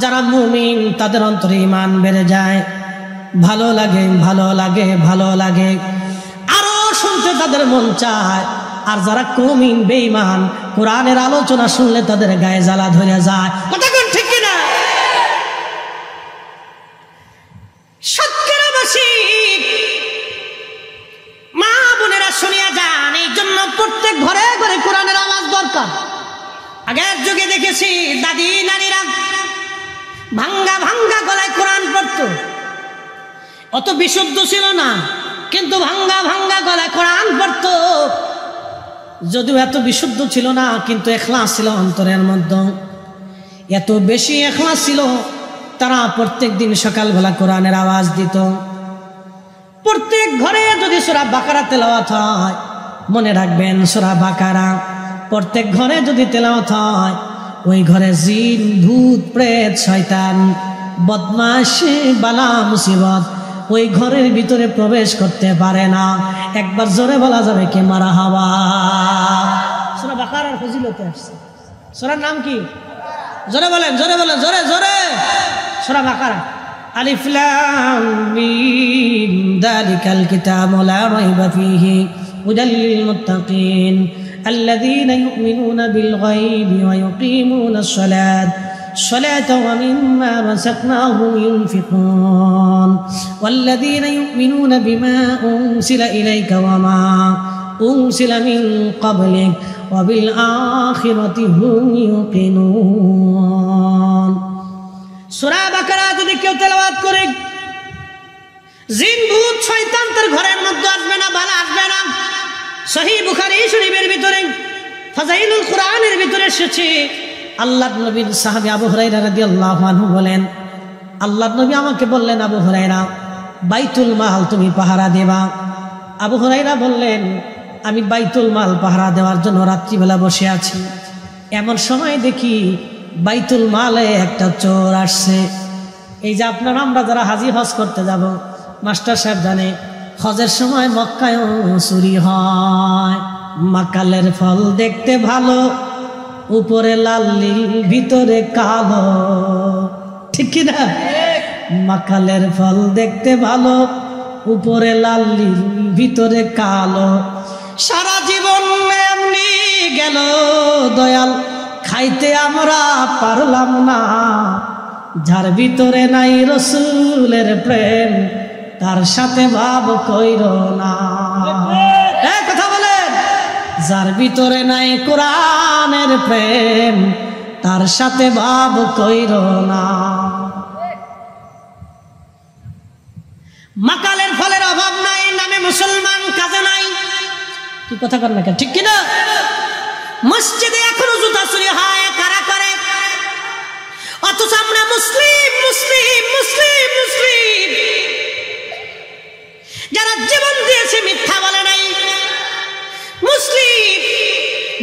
যারা মুমিন তাদের অন্তরে ঈমান বেড়ে যায়, ভালো লাগে ভালো লাগে ভালো লাগে, আরো শুনতে তাদের মন চায়। আর যারা মুমিন বেঈমান কোরআনের আলোচনা শুনলে তাদের গায়ে জ্বালা ধরে যায়। কথা কোন ঠিক কিনা? সত্যবাসী মা বোনেরা শুনিয়া যান, এই জন্য প্রত্যেক ঘরে ঘরে কোরআনের আওয়াজ দরকার। আগের যুগে দেখেছি দাদি নারীরা ভাঙ্গা ভাঙ্গা গলায় কোরআন পড়তো, অত বিশুদ্ধ ছিল না, কিন্তু ভাঙ্গা ভাঙ্গা গলায় কোরআন পড়তো। যদিও এত বিশুদ্ধ ছিল না, কিন্তু ইখলাস ছিল অন্তরের মধ্যে, এত বেশি ইখলাস ছিল। তারা প্রত্যেক দিন সকালবেলা কোরআনের আওয়াজ দিত। প্রত্যেক ঘরে যদি সূরা বাকারা তেলাওয়াত হয়, মনে রাখবেন সূরা বাকারা প্রত্যেক ঘরে যদি তেলাওয়াত হয়, ওই ঘরে জিন ভূত প্রেত শয়তান বদমাশ বালা মুসিবত ওই ঘরের ভিতরে প্রবেশ করতে পারে না। একবার জোরে বলা যাবে কি মারহাবা। সূরা বাকারার ফজিলতে আসছে। সূরার নাম কি? জোরে বলেন, জোরে বলেন, জোরে জোরে। সূরা বাকারা। আলিফ লাম মিম যালিকাল কিতাবু লা রাইবা ফীহি হুদাল লিল মুত্তাকিন الذين يؤمنون بالغيب ويقيمون الصلاة ومما رزقناهم ينفقون والذين يؤمنون بما أنزل إليك وما أنزل من قبلك وبالآخرة هم يوقنون সূরা বাকারা যদি কেউ তেলাওয়াত করে, জিন ভূত শয়তান তার ঘরের মধ্যে আসবে না, বালা আসবে না। সহিহ বুখারী শরীফের ভিতরে ফাজাইলুল কুরআনের ভিতরে এসেছে, আল্লাহর নবীর সাহাবী আবু হুরায়রা রাদিয়াল্লাহু আনহু বলেন, আল্লাহর নবী আমাকে বললেন, আবু হুরায়রা বাইতুল মাল তুমি পাহারা দেবা। আবু হুরায়রা বললেন, আমি বাইতুল মাল পাহারা দেওয়ার জন্য রাত্রিবেলা বসে আছি, এমন সময় দেখি বাইতুল মালে একটা চোর আসছে। এই যে আপনারা আমরা যারা হাজি হজ করতে যাব, মাস্টার সাহেব জানে হজের সময় মক্কায় চুরি হয়। মাকালের ফল দেখতে ভালো, উপরে লাল ভিতরে কালো, ঠিক কিনা? মাকালের ফল দেখতে ভালো, উপরে লাল ভিতরে কালো। সারা জীবন এমনি গেল দয়াল, খাইতে আমরা পারলাম না। যার ভিতরে নাই রসুলের প্রেম, তার সাথে ভাব কইর না। কথা বলেন, যার ভিতরে নাই কোরআনের প্রেম, তার সাথে ভাব কইর না। মাকালের ফলের অভাব নাই, নামে মুসলমান কাজে নাই। কি কথা কর না, ঠিক কিনা? মসজিদে এখনো জুতা চুরি হয়, কারা করে? অথচ আমরা মুসলিম মুসলিম মুসলিম মুসলিম, যারা জীবন দিয়েছে মিথ্যা বলে নাই, মুসলিম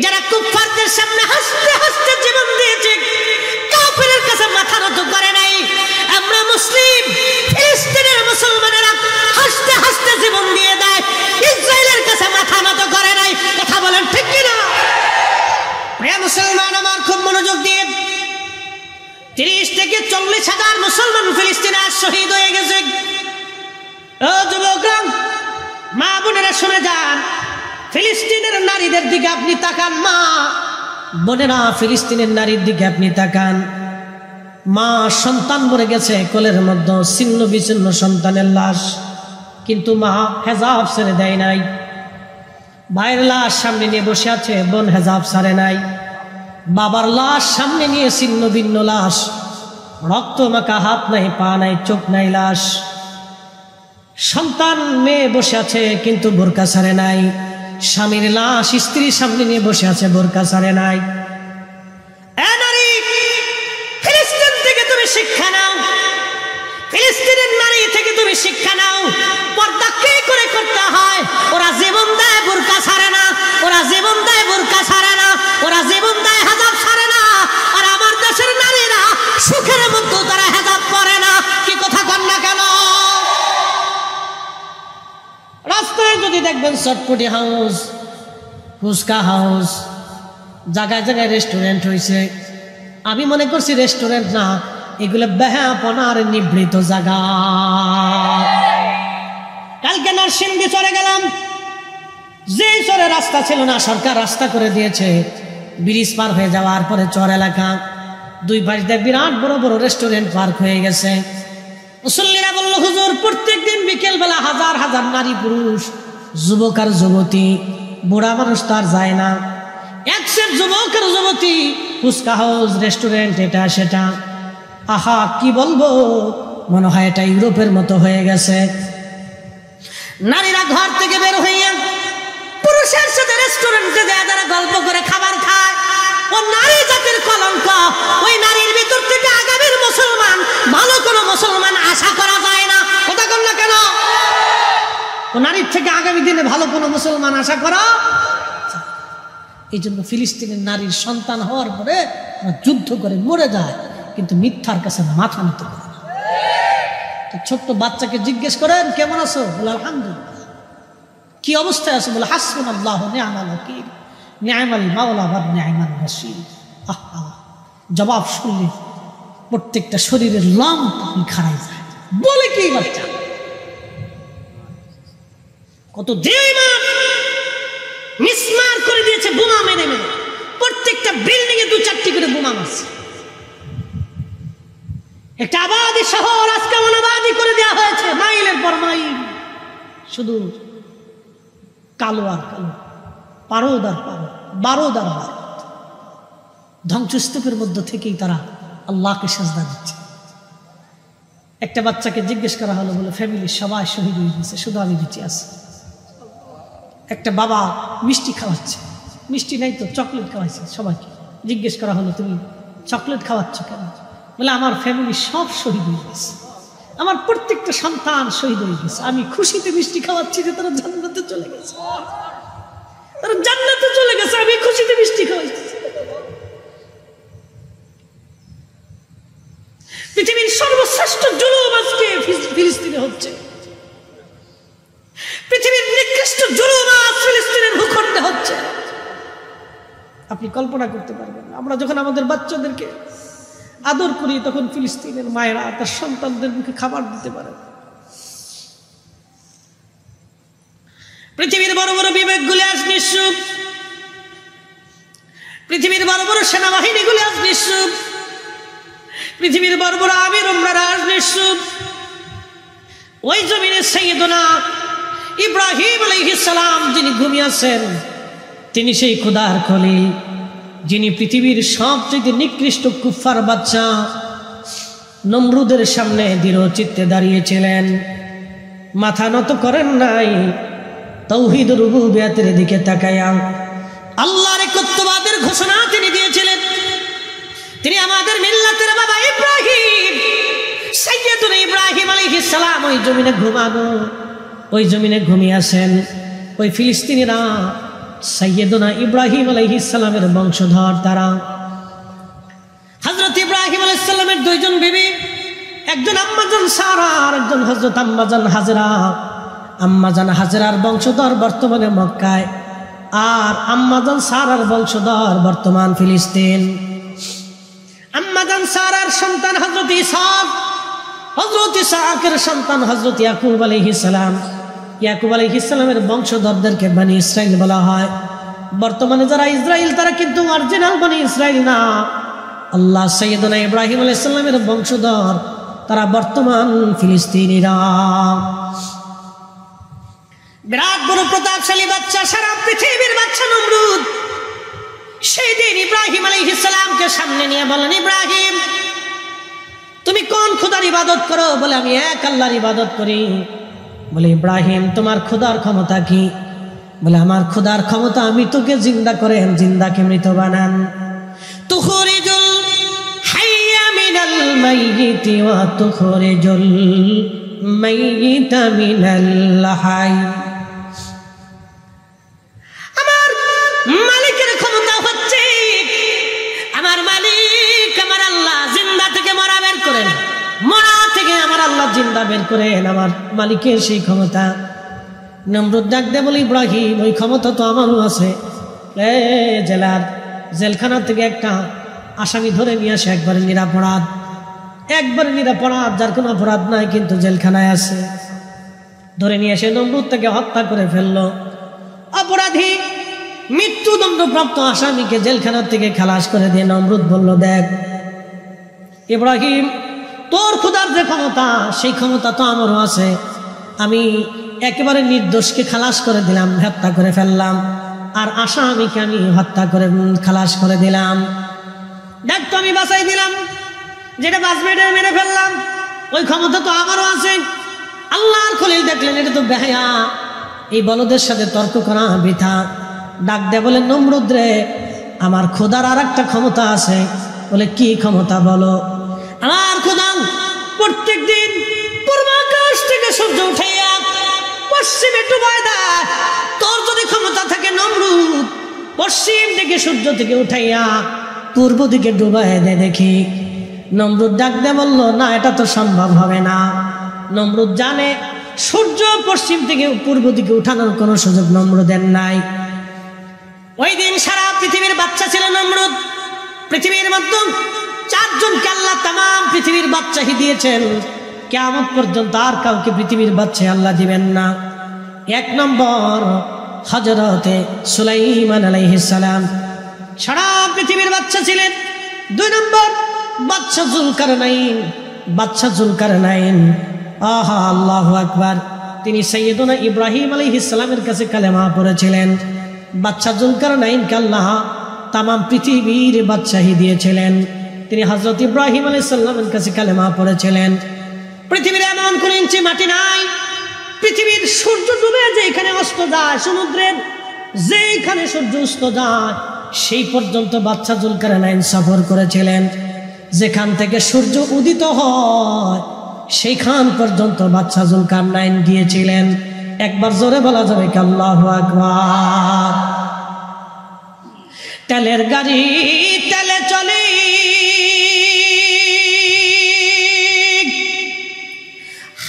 যারা কুফফারদের সামনে হাসতে হাসতে জীবন দিয়েছে, কাফিরের কাছে মাথা নত করে নাই। আমরা মুসলিম, ফিলিস্তিনের মুসলমানেরা হাসতে হাসতে জীবন দিয়ে দেয়, ইসরায়েলের কাছে মাথা নত করে নাই। কথা বলেন ঠিক কিনা? প্রিয় মুসলমান আমার, খুব মনোযোগ দিয়ে, 30 থেকে 40,000 মুসলমান ফিলিস্তিনে আজ শহীদ হয়ে গেছে। ও যুবকরা, মা বোনেরা শুনে যান, ফিলিস্তিনের নারীদের দিকে আপনি তাকান। মা বোনেরা, ফিলিস্তিনের নারীর দিকে আপনি তাকান। মা সন্তান মরে গেছে কোলের মধ্যে, ছিন্ন বিচ্ছিন্ন সন্তানের লাশ, কিন্তু মা হেজাব ছেড়ে দেয় নাই। ভাইয়ের লাশ সামনে নিয়ে বসে আছে, বোন হেজাব ছাড়ে নাই। বাবার লাশ সামনে নিয়ে ছিন্ন ভিন্ন লাশ, রক্ত মাখা, হাত নাই পা নাই চোখ নাই লাশ। সন্তান মেয়ে বসে আছে, কিন্তু বোরকা ছাড়ে নাই। স্বামীর লাশ স্ত্রীর সামনে নিয়ে বসে আছে, বোরকা ছাড়ে নাই। নারী, ফিলিস্তিন থেকে তুমি শিক্ষা নাও, ফিলিস্তিনের নারী থেকে তুমি শিক্ষা চটপটি হাউস, ফুচকা হাউস, জায়গায় জায়গায় রেস্টুরেন্ট হয়েছে। আমি মনে করছি রেস্টুরেন্ট না, এগুলো বেহাপনার নিবৃত জায়গা। কালকে নরসিংদী চলে গেলাম, যে চরে রাস্তা ছিল না সরকার রাস্তা করে দিয়েছে। ব্রিজ পার হয়ে যাওয়ার পরে চর এলাকা, দুই পাশ দিয়ে বিরাট বড় বড় রেস্টুরেন্ট পার্ক হয়ে গেছে। মুসল্লিরা বলল, হুজুর প্রত্যেক দিন বিকেল বেলা হাজার হাজার নারী পুরুষ, যুবক আর যুবতী, বুড়া মানুষ তো আর যায় না, একসের যুবক আর যুবতী, ফুচকা হাউস, রেস্টুরেন্ট, এটা সেটা। আহা কি বলবো, মনে হয় এটা ইউরোপের মতো হয়ে গেছে। নারীরা ঘর থেকে বের হইয়া পুরুষের সাথে রেস্টুরেন্টে যায়, যারা গল্প করে খাবার খায়, ও নারী জাতির কলঙ্ক। ওই নারীর ভিতর থেকে আগামীর মুসলমান, ভালো কোনো মুসলমান আশা করা যায় না। কথা বল না কেন? ও নারীর থেকে আগামী দিনে ভালো কোনো মুসলমান আশা করা। এই জন্য ফিলিস্তিনের নারীর সন্তান হওয়ার পরে যুদ্ধ করে মরে যায়, কিন্তু মিথ্যার কাছে মাথা নিতে পারে না। তো ছোট্ট বাচ্চাকে জিজ্ঞেস করেন কেমন আছো, বলে আলহামদুলিল্লাহ। কি অবস্থায় আছে, বলে হাসবুনাল্লাহু নি'মাল ওয়াকিল, নি'মাল মাওলা ওয়া নি'মাল নাসির। আহা, জবাব শুনলে প্রত্যেকটা শরীরের লোম খাড়াই যায়। বলে কি বাচ্চা, কত বেঈমান, মিসমার করে দিয়েছে বোমা মেরে মেরে, প্রত্যেকটা বিল্ডিং এ 2-4টি করে বোমা মারছে। একটা আবাদি শহর আজকে অনাবাদি করে দেওয়া হয়েছে, মাইলের পর মাইল, শুধু কালো আর কালো, পারদ আর পারদ, বারদ আর বারদ। ধ্বংসস্তূপের মধ্যে থেকেই তারা আল্লাহকে সাজদা দিচ্ছে। একটা বাচ্চাকে জিজ্ঞেস করা হলো, বলে ফ্যামিলির সবাই শহীদ হয়ে গেছে, শুধু আমি বেঁচে আছি। একটা বাবা মিষ্টি খাওয়াচ্ছে, মিষ্টি নাই তো চকলেট খাওয়াইছে সবাইকে। জিজ্ঞেস করা হলো, তুমি চকলেট খাওয়াচ্ছ কেন? বলে আমার ফ্যামিলি সব শহীদ হয়ে গেছে, আমার প্রত্যেকটা সন্তান শহীদ হয়ে গেছে, আমি খুশিতে মিষ্টি খাওয়াচ্ছি যে তারা জান্নাতে চলে গেছে, তারা জান্নাতে চলে গেছে, আমি খুশিতে মিষ্টি খাওয়াচ্ছি। পৃথিবীর সর্বশ্রেষ্ঠ জুলুম আজকে ফিলিস্তিনে হচ্ছে, পৃথিবীর নিকৃষ্ট জুলুম আজ ফিলিস্তিনের ভূখণ্ডে হচ্ছে। আপনি কল্পনা করতে পারবেন না, আমরা যখন আমাদের বাচ্চাদেরকে আদর করি, তখন ফিলিস্তিনের মায়েরা তার সন্তানদের মুখে খাবার দিতে পারে। পৃথিবীর বড় বড় বিবেকগুলি আজ নিঃসুপ, পৃথিবীর বড় বড় সেনাবাহিনীগুলি আজ নিঃসুপ, পৃথিবীর বড় বড় আমির উমরারা আজ নিঃসুপ। ওই জমিনে সাইয়েদনা ইব্রাহিম আলাইহিস সালাম যিনি ঘুমিয়েছেন, তিনি সেই খোদার খলিল, যিনি পৃথিবীর সবচেয়ে নিকৃষ্ট কুফফার বাচ্চা নমরুদের সামনে দৃঢ় চিত্তে দাঁড়িয়েছিলেন, মাথা নত করেন নাই, তাওহীদ রুবুবিয়তের দিকে তাকায়া আল্লাহর একত্ববাদের ঘোষণা তিনি দিয়েছিলেন। তিনি আমাদের মিল্লাতের বাবা ইব্রাহিম, সাইয়েদুনা ইব্রাহিম আলাইহিস সালাম ওই জমিনে ঘুমানো, ওই জমিনে ঘুমিয়ে আছেন। ওই ফিলিস্তিনিরা সাইয়েদুনা ইব্রাহিম আলাইহিস সালামের বংশধর। তারা হযরত ইব্রাহিম আলাইহিস সালামের দুইজন বিবি, একজন আম্মাজান সারা আর একজন হযরত আম্মাজান হাজরা। আম্মাজান হাজরার বংশধর বর্তমানে মক্কায়, আর আম্মাজান সারার বংশধর বর্তমান ফিলিস্তিন। আম্মাজান সারার সন্তান হযরত ইসহাক, হযরত ইসহাকের সন্তান হযরত ইয়াকুব আলাইহিস সালাম। ইয়াকুব আলাইহিস সালামের বংশধরদেরকে বনি ইসরাইল বলা হয়। বর্তমানে যারা ইসরাইল, তারা কিন্তু অরিজিনাল বনি ইসরাইল না। আল্লাহ সাইয়েদনা ইব্রাহিম আলাইহিস সালামের বংশধর, তারা বর্তমান ফিলিস্তিনিরা। বিরাট বড় প্রতাপশালী বাচ্চা, সারা পৃথিবীর বাচ্চা নমরুদ। সেই দিন ইব্রাহিম আলাইহিস সালামকে সামনে নিয়ে বলেন, ইব্রাহিম তুমি কোন খোদার ইবাদত করো? বলে আমি এক আল্লাহর ইবাদত করি। বলে ইব্রাহিম তোমার খোদার ক্ষমতা কি? বলে আমার খোদার ক্ষমতা আমি তোকে জিন্দা করেন, জিন্দাকে মৃত বানান। তুখরিজুল হাইয়া মিনাল মাইয়িতি ওয়া তুখরিজুল মাইয়িতা মিনাল হাই। আমার মালিকের ক্ষমতা হচ্ছে, আমার মালিক আমার আল্লাহ জিন্দা থেকে মরা বের করেন, মরা থেকে আমার আল্লাহ জিন্দা বের করেন, আমার মালিকের সেই ক্ষমতা। নমরুদ ডাক দে বলে, ইব্রাহিম ওই ক্ষমতা তো আমারও আছে। জেলখানা থেকে একটা আসামি ধরে নিয়ে আসে, একবারে নিরাপরাধ, যার কোনো অপরাধ নাই কিন্তু জেলখানায় আছে। ধরে নিয়ে এসে নমরুদ তাকে হত্যা করে ফেললো। অপরাধী মৃত্যুদণ্ডপ্রাপ্ত আসামিকে জেলখানা থেকে খালাস করে দিয়ে নমরুদ বলল, দেখ ইব্রাহিম, তোর খোদার যে ক্ষমতা সেই ক্ষমতা তো আমারও আছে। আমি একেবারে নির্দোষকে খালাস করে দিলাম, হত্যা করে ফেললাম, আর আসামিকে আমি হত্যা করে খালাস করে দিলাম। দেখ তো আমি বাঁচাই দিলাম, যেটা বাঁচবে এটা মেরে ফেললাম, ওই ক্ষমতা তো আমারও আছে। আল্লাহর খলিল দেখলেন এটা তো বেহায়া, এই বলদের সাথে তর্ক করা বৃথা। ডাক দে বলে, নমরুদ রে, আমার খোদার আর একটা ক্ষমতা আছে। বলে, কি ক্ষমতা বলো? আমার খোদা প্রত্যেক দিন পূর্বাকাশ থেকে সূর্য উঠাইয়া পশ্চিমে ডুবায় দেয়। তোর যদি ক্ষমতা থাকে নমরুদ, পশ্চিম দিকে সূর্য থেকে উঠাইয়া পূর্ব দিকে ডুবায় দেয় দেখি। নমরুদ ডাক দে বলল, না, এটা তো সম্ভব হবে না। নমরুদ জানে সূর্য পশ্চিম থেকে পূর্ব দিকে উঠানোর কোনো সুযোগ নমরুদের নাই। ওই দিন সারা পৃথিবীর বাচ্চা ছিল নমরুদ। পৃথিবীর মধ্যে 4 জনকে আল্লাহ তাম পৃথিবীর বাদশাহী দিয়েছেন। কিয়ামত পর্যন্ত আর কাউকে পৃথিবীর বাদশাহী আল্লাহ দিবেন না। 1 নম্বর হযরতে সুলাইমান আলাইহিস সালাম সারা পৃথিবীর বাদশা ছিলেন। 2 নম্বর বাদশা জুলকারনাইন। আহা, আল্লাহু আকবার, তিনি সাইয়্যিদুনা ইব্রাহিম আলাইহিস সালামের কাছে কালেমা পড়েছিলেন। বাদশা জুলকারনাইনকে আল্লাহ তাম পৃথিবীর বাদশাহী দিয়েছিলেন। তিনি হযরত ইব্রাহিম আলাইহিস সালামের কাছে কালেমা পড়েছিলেন। পৃথিবীর এমন কোন ইঞ্চি মাটি নাই, পৃথিবীর সূর্য ডুবে যেখানে অস্ত যায়, সমুদ্রের যেখানে সূর্য অস্ত যায় সেই পর্যন্ত বাদশা জুলকারনাইন সফর করেছিলেন। যেখান থেকে সূর্য উদিত হয় সেইখান পর্যন্ত বাদশা জুলকারনাইন গিয়েছিলেন। একবার জোরে বলা যাবে কি আল্লাহু আকবার? তেলের গাড়ি তেলে চলে,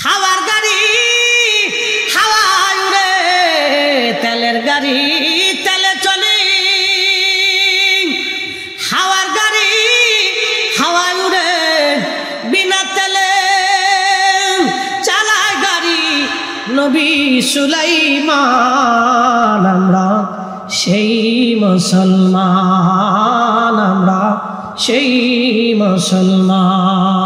হাওয়ার গাড়ি হাওয়ায় উড়ে। তেলের গাড়ি তেলে চলে, হাওয়ার গাড়ি হাওয়ায় উড়ে। বিনা তেলে চালায় গাড়ি নবী সুলাইমান। আমরা সেই মুসলমান, আমরা সেই মুসলমান।